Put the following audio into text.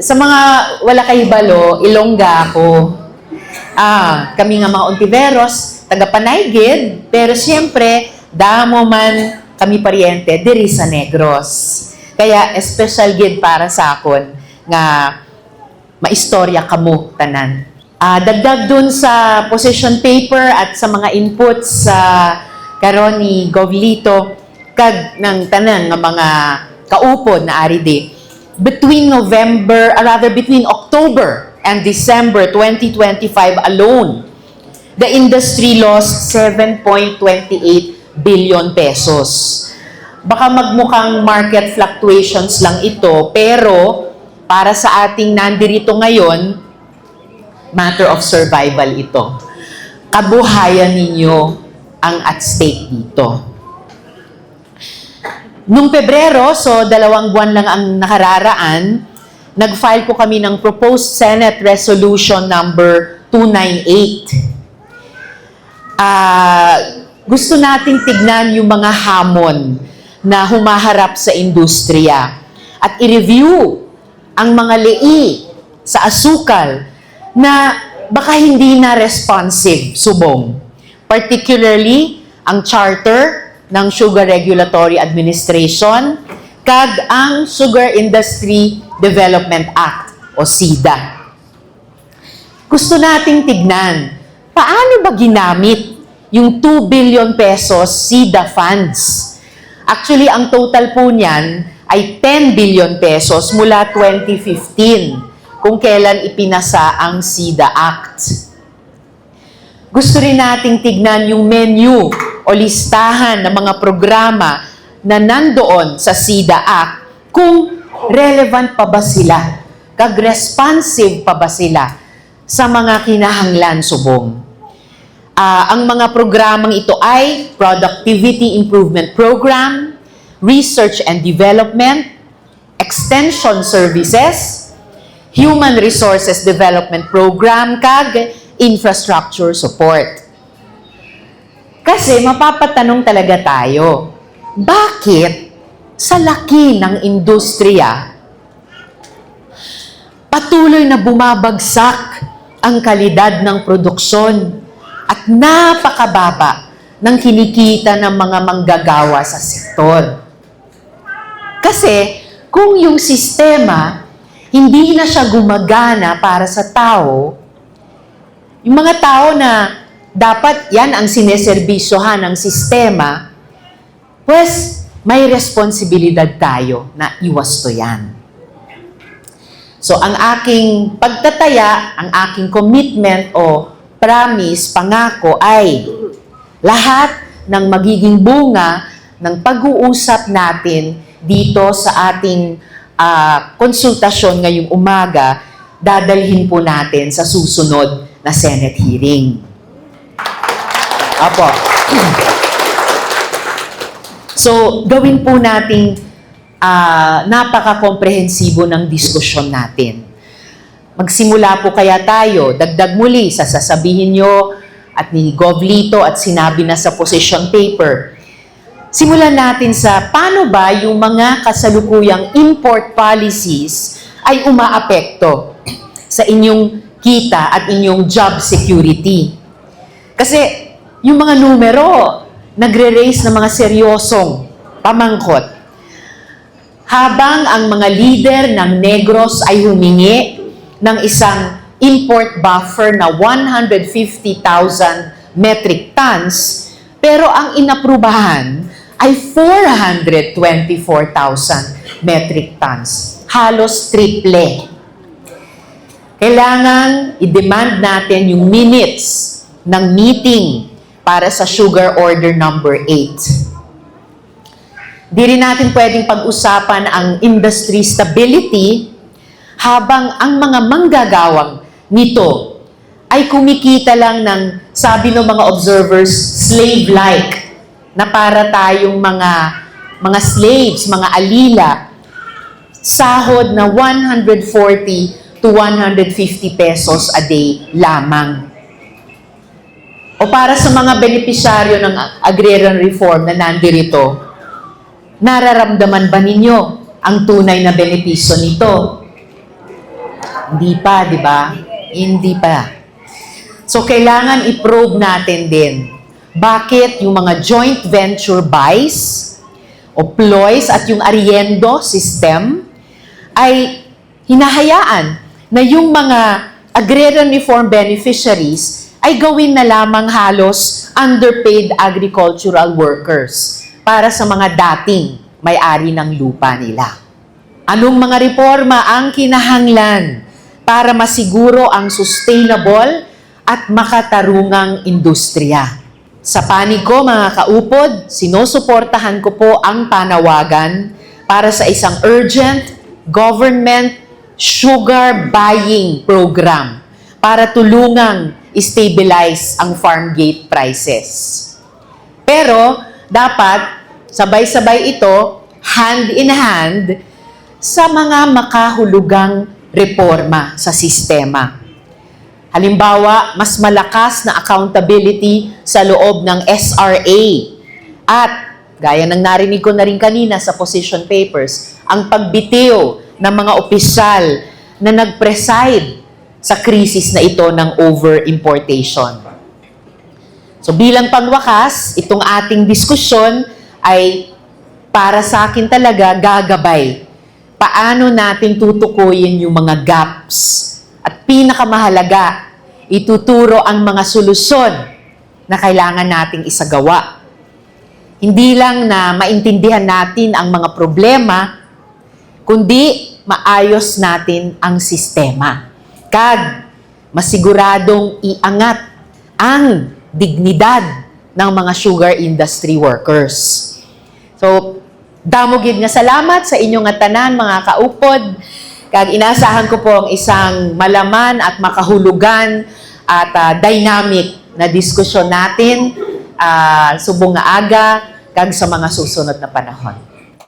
Sa mga wala kahibalo, Ilongga ako. Kami nga mga Ontiveros, taga Panaygid, pero siyempre, damo man kami pariente, diri sa Negros. Kaya, special gid para sa akon nga maistorya kamo tanan. Dagdag dun sa position paper at sa mga inputs sa karon ni Govlito kag ng tanan nga mga kaupod na aride. Between October and December 2025 alone, the industry lost 7.28 billion pesos. Baka magmukhang market fluctuations lang ito, pero para sa ating nandirito ngayon, matter of survival ito. Kabuhayan ninyo ang at stake dito. Nung Pebrero, so 2 buwan lang ang nakararaan, nag-file po kami ng Proposed Senate Resolution number 298. Gusto nating tignan yung mga hamon na humaharap sa industriya at i-review ang mga lei sa asukal na baka hindi na responsive, subong. Particularly, ang charter ng Sugar Regulatory Administration kag ang Sugar Industry Development Act o SIDA. Gusto nating tignan, paano ba ginamit yung 2 billion pesos SIDA funds? Actually, ang total po niyan ay 10 billion pesos mula 2015 kung kailan ipinasa ang SIDA Act. Gusto rin nating tignan yung menu o listahan ng mga programa na nandoon sa SIDA Act kung relevant pa ba sila, kag-responsive pa ba sila sa mga kinahanglan subong. Ang mga programang ito ay Productivity Improvement Program, Research and Development, Extension Services, Human Resources Development Program, kag Infrastructure Support. Kasi mapapatanong talaga tayo, bakit sa laki ng industriya, patuloy na bumabagsak ang kalidad ng produksyon at napakababa ng kinikita ng mga manggagawa sa sektor? Kasi kung yung sistema hindi na siya gumagana para sa tao, yung mga tao na dapat yan ang sineserbisyohan ng sistema, pues may responsibilidad tayo na iwasto yan. So ang aking pagtataya, ang aking commitment o promise, pangako ay lahat ng magiging bunga ng pag-uusap natin dito sa ating konsultasyon ngayong umaga, dadalhin po natin sa susunod na Senate hearing. Apo. So, gawin po nating napaka-komprehensibo ng diskusyon natin. Magsimula po kaya tayo, dagdag muli sa sasabihin nyo at ni Govlito at sinabi na sa position paper. Simulan natin sa paano ba yung mga kasalukuyang import policies ay umaapekto sa inyong kita at inyong job security. Kasi yung mga numero, nagre-raise ng mga seryosong pamangkot. Habang ang mga leader ng Negros ay humingi ng isang import buffer na 150,000 metric tons, pero ang inaprubahan ay 424,000 metric tons. Halos triple. Kailangan i-demand natin yung minutes ng meeting para sa Sugar Order number 8. Di rin natin pwedeng pag-usapan ang industry stability habang ang mga manggagawang nito ay kumikita lang ng, sabi ng mga observers, slave-like, na para tayong mga slaves, mga alila, sahod na 140 to 150 pesos a day lamang. O para sa mga benepisyaryo ng agrarian reform na nandirito, nararamdaman ba ninyo ang tunay na benepisyo nito? Hindi pa, di ba? Hindi pa. So, kailangan i-probe natin din. Bakit yung mga joint venture buys o ploys at yung ariendo system ay hinahayaan na yung mga agrarian reform beneficiaries ay gawin na lamang halos underpaid agricultural workers para sa mga dating may-ari ng lupa nila. Anong mga reforma ang kinahanglan para masiguro ang sustainable at makatarungang industriya? Sa panig ko, mga kaupod, sinusuportahan ko po ang panawagan para sa isang urgent government sugar buying program para tulungang stabilize ang farm gate prices. Pero, dapat sabay-sabay ito, hand in hand, sa mga makahulugang reforma sa sistema. Halimbawa, mas malakas na accountability sa loob ng SRA. At, gaya ng narinig ko na rin kanina sa position papers, ang pagbitiw ng mga opisyal na nag-preside sa krisis na ito ng over-importation. So bilang pangwakas, itong ating diskusyon ay para sa akin talaga gagabay. Paano natin tutukuyin yung mga gaps? At pinakamahalaga, ituturo ang mga solusyon na kailangan nating isagawa. Hindi lang na maintindihan natin ang mga problema, kundi maayos natin ang sistema. Kag masiguradong iangat ang dignidad ng mga sugar industry workers. So, damogid nga salamat sa inyong tanan, mga kaupod. Kag inasahan ko po ang isang malaman at makahulugan at dynamic na diskusyon natin subong nga aga kag sa mga susunod na panahon.